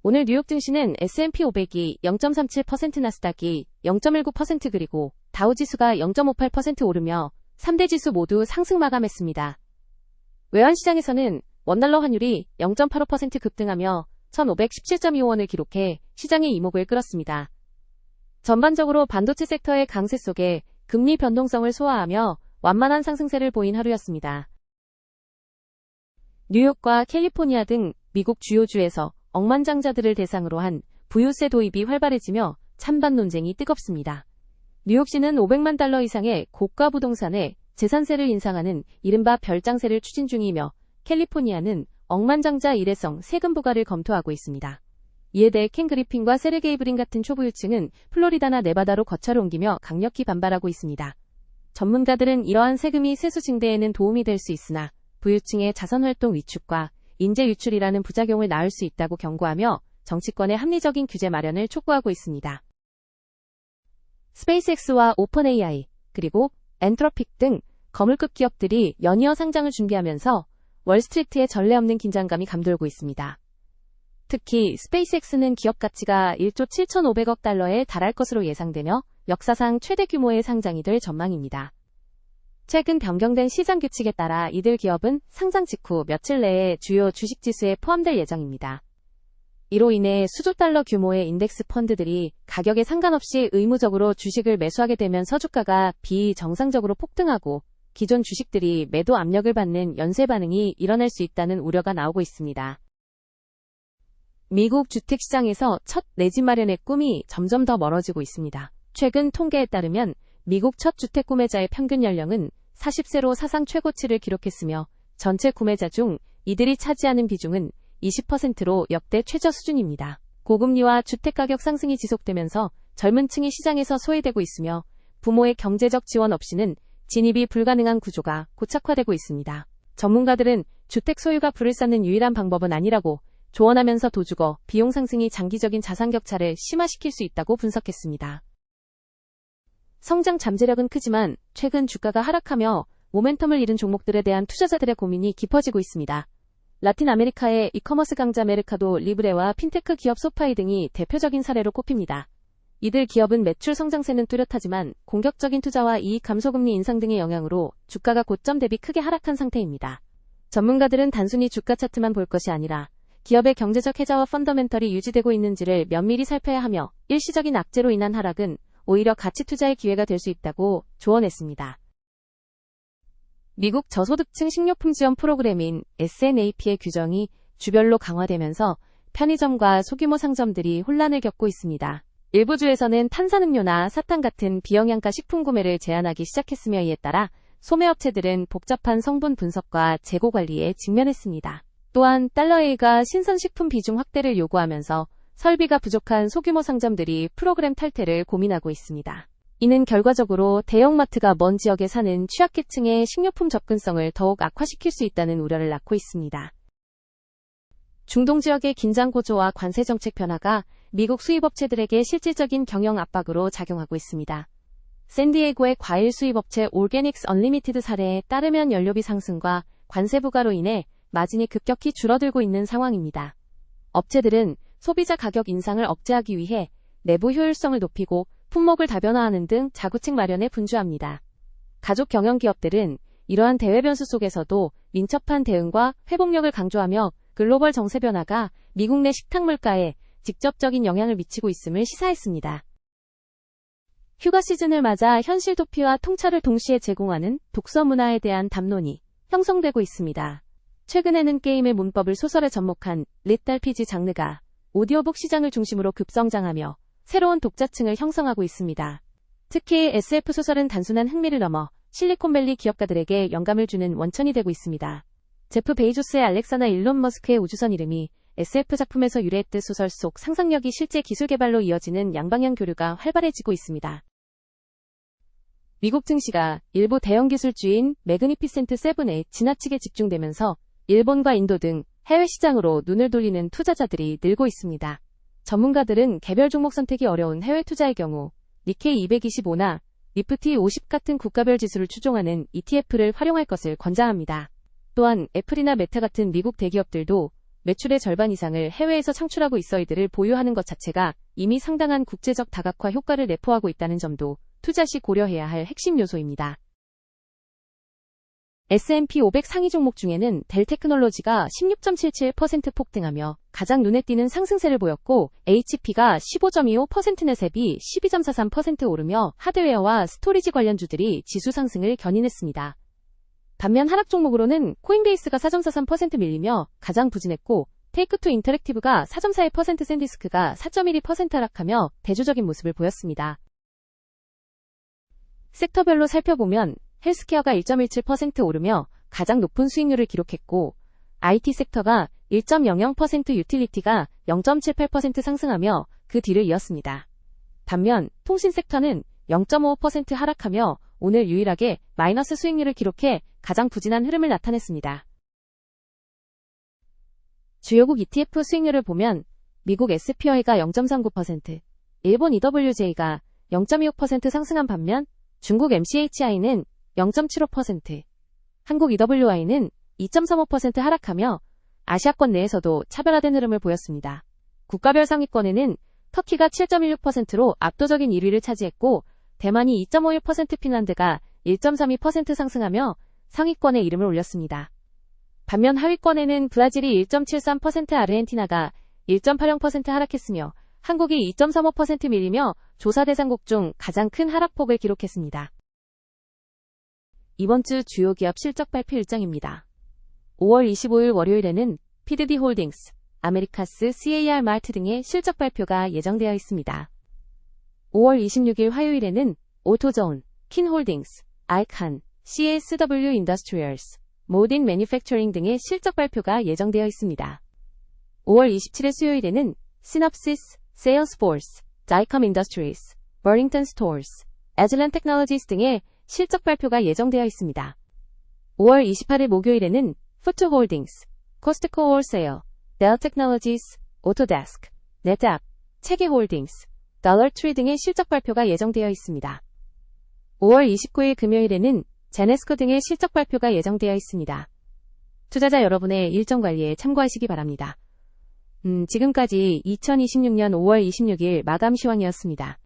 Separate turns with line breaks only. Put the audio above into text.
오늘 뉴욕 증시는 S&P 500이 0.37%, 나스닥이 0.19% 그리고 다우지수가 0.58% 오르며 3대 지수 모두 상승 마감했습니다. 외환시장에서는 원달러 환율이 0.85% 급등하며 1,517.25원을 기록해 시장의 이목을 끌었습니다. 전반적으로 반도체 섹터의 강세 속에 금리 변동성을 소화하며 완만한 상승세를 보인 하루였습니다. 뉴욕과 캘리포니아 등 미국 주요 주에서 억만장자들을 대상으로 한 부유세 도입이 활발해지며 찬반 논쟁이 뜨겁습니다. 뉴욕시는 500만 달러 이상의 고가 부동산에 재산세를 인상하는 이른바 별장세를 추진 중이며 캘리포니아는 억만장자 일회성 세금 부과를 검토하고 있습니다. 이에 대해 켄 그리핀과 세르게이 브린 같은 초부유층은 플로리다나 네바다로 거처를 옮기며 강력히 반발하고 있습니다. 전문가들은 이러한 세금이 세수 증대에는 도움이 될 수 있으나 부유층의 자선활동 위축과 인재 유출이라는 부작용을 낳을 수 있다고 경고하며 정치권의 합리적인 규제 마련을 촉구하고 있습니다. 스페이스X와 오픈 AI, 그리고 엔트로픽 등 거물급 기업들이 연이어 상장을 준비하면서 월스트리트에 전례 없는 긴장감이 감돌고 있습니다. 특히 스페이스X는 기업 가치가 1조 7,500억 달러에 달할 것으로 예상되며 역사상 최대 규모의 상장이 될 전망입니다. 최근 변경된 시장 규칙에 따라 이들 기업은 상장 직후 며칠 내에 주요 주식 지수에 포함될 예정입니다. 이로 인해 수조 달러 규모의 인덱스 펀드들이 가격에 상관없이 의무적으로 주식을 매수하게 되면서 주가가 비정상적으로 폭등하고 기존 주식들이 매도 압력을 받는 연쇄 반응이 일어날 수 있다는 우려가 나오고 있습니다. 미국 주택시장에서 첫 내 집 마련의 꿈이 점점 더 멀어지고 있습니다. 최근 통계에 따르면 미국 첫 주택 구매자의 평균 연령은 40세로 사상 최고치를 기록했으며 전체 구매자 중 이들이 차지하는 비중은 20%로 역대 최저 수준입니다. 고금리와 주택가격 상승이 지속되면서 젊은 층이 시장에서 소외되고 있으며 부모의 경제적 지원 없이는 진입이 불가능한 구조가 고착화되고 있습니다. 전문가들은 주택 소유가 부를 쌓는 유일한 방법은 아니라고 조언하면서 도 주거, 비용 상승이 장기적인 자산 격차를 심화시킬 수 있다고 분석했습니다. 성장 잠재력은 크지만 최근 주가가 하락하며 모멘텀을 잃은 종목들에 대한 투자자들의 고민이 깊어지고 있습니다. 라틴 아메리카의 이커머스 강자 메르카도 리브레와 핀테크 기업 소파이 등이 대표적인 사례로 꼽힙니다. 이들 기업은 매출 성장세는 뚜렷하지만 공격적인 투자와 이익 감소금리 인상 등의 영향으로 주가가 고점 대비 크게 하락한 상태입니다. 전문가들은 단순히 주가 차트만 볼 것이 아니라 기업의 경제적 해자와 펀더멘털이 유지되고 있는지를 면밀히 살펴야 하며 일시적인 악재로 인한 하락은 오히려 가치 투자의 기회가 될 수 있다고 조언했습니다. 미국 저소득층 식료품 지원 프로그램인 SNAP의 규정이 주별로 강화되면서 편의점과 소규모 상점들이 혼란을 겪고 있습니다. 일부 주에서는 탄산음료나 사탕 같은 비영양가 식품 구매를 제한하기 시작했으며 이에 따라 소매업체들은 복잡한 성분 분석과 재고 관리에 직면했습니다. 또한 달러A가 신선식품 비중 확대를 요구하면서 설비가 부족한 소규모 상점들이 프로그램 탈퇴를 고민하고 있습니다. 이는 결과적으로 대형마트가 먼 지역에 사는 취약계층의 식료품 접근성을 더욱 악화시킬 수 있다는 우려를 낳고 있습니다. 중동 지역의 긴장 고조와 관세 정책 변화가 미국 수입업체들에게 실질적인 경영 압박으로 작용하고 있습니다. 샌디에고의 과일 수입업체 올게닉스 언리미티드 사례에 따르면 연료비 상승과 관세 부과로 인해 마진이 급격히 줄어들고 있는 상황입니다. 업체들은 소비자 가격 인상을 억제하기 위해 내부 효율성을 높이고 품목을 다변화하는 등 자구책 마련에 분주합니다. 가족 경영 기업들은 이러한 대외 변수 속에서도 민첩한 대응과 회복력을 강조하며 글로벌 정세 변화가 미국 내 식탁 물가에 직접적인 영향을 미치고 있음을 시사했습니다. 휴가 시즌을 맞아 현실 도피와 통찰을 동시에 제공하는 독서 문화에 대한 담론이 형성되고 있습니다. 최근에는 게임의 문법을 소설에 접목한 리트 RPG 장르가 오디오북 시장을 중심으로 급성장하며 새로운 독자층을 형성하고 있습니다. 특히 SF 소설은 단순한 흥미를 넘어 실리콘밸리 기업가들에게 영감을 주는 원천이 되고 있습니다. 제프 베이조스의 알렉사나 일론 머스크의 우주선 이름이 SF 작품에서 유래했듯 소설 속 상상력이 실제 기술 개발로 이어지는 양방향 교류가 활발해지고 있습니다. 미국 증시가 일부 대형 기술주인 매그니피센트 세븐에 지나치게 집중되면서 일본과 인도 등 해외 시장으로 눈을 돌리는 투자자들이 늘고 있습니다. 전문가들은 개별 종목 선택이 어려운 해외 투자의 경우 니케이 225나 니프티 50 같은 국가별 지수를 추종하는 ETF를 활용할 것을 권장합니다. 또한 애플이나 메타 같은 미국 대기업들도 매출의 절반 이상을 해외에서 창출하고 있어 이들을 보유하는 것 자체가 이미 상당한 국제적 다각화 효과를 내포하고 있다는 점도 투자 시 고려해야 할 핵심 요소입니다. S&P 500 상위 종목 중에는 델 테크놀로지가 16.77% 폭등하며 가장 눈에 띄는 상승세를 보였고 HP가 15.25% 내세비 12.43% 오르며 하드웨어와 스토리지 관련주들이 지수 상승을 견인했습니다. 반면 하락 종목으로는 코인베이스가 4.43% 밀리며 가장 부진했고 테이크투 인터랙티브가 4.41% 샌디스크가 4.12% 하락하며 대조적인 모습을 보였습니다. 섹터별로 살펴보면 헬스케어가 1.17% 오르며 가장 높은 수익률을 기록했고 IT 섹터가 1.00%, 유틸리티가 0.78% 상승하며 그 뒤를 이었습니다. 반면 통신 섹터는 0.55% 하락하며 오늘 유일하게 마이너스 수익률을 기록해 가장 부진한 흐름을 나타냈습니다. 주요국 ETF 수익률을 보면 미국 SPY가 0.39%, 일본 EWJ가 0.26% 상승한 반면 중국 MCHI는 0.75%, 한국 EWI는 2.35% 하락하며 아시아권 내에서도 차별화된 흐름을 보였습니다. 국가별 상위권에는 터키가 7.16%로 압도적인 1위를 차지했고 대만이 2.51%, 핀란드가 1.32% 상승하며 상위권에 이름을 올렸습니다. 반면 하위권에는 브라질이 1.73%, 아르헨티나가 1.80% 하락했으며 한국이 2.35% 밀리며 조사 대상국 중 가장 큰 하락폭을 기록했습니다. 이번 주 주요 기업 실적 발표 일정입니다. 5월 25일 월요일에는 PDD-홀딩스, 아메리카스, CAR 마트 등의 실적 발표가 예정되어 있습니다. 5월 26일 화요일에는 오토존, 킨홀딩스, 알칸, CSW 인더스트리얼스, 모딘 매뉴팩처링 등의 실적 발표가 예정되어 있습니다. 5월 27일 수요일에는 시놉시스, 세일스포스, 다이컴 인더스트리스, 버링턴 스토어스, 에즐란 테크놀로지스 등의 실적 발표가 예정되어 있습니다. 5월 28일 목요일에는 푸트홀딩스, 코스트코 홀세일, 델 테크놀로지스, 오토데스크, 넷앱, 체계홀딩스, 달러트리 등의 실적 발표가 예정되어 있습니다. 5월 29일 금요일에는 제네스코 등의 실적 발표가 예정되어 있습니다. 투자자 여러분의 일정 관리에 참고하시기 바랍니다. 지금까지 2026년 5월 26일 마감 시황이었습니다.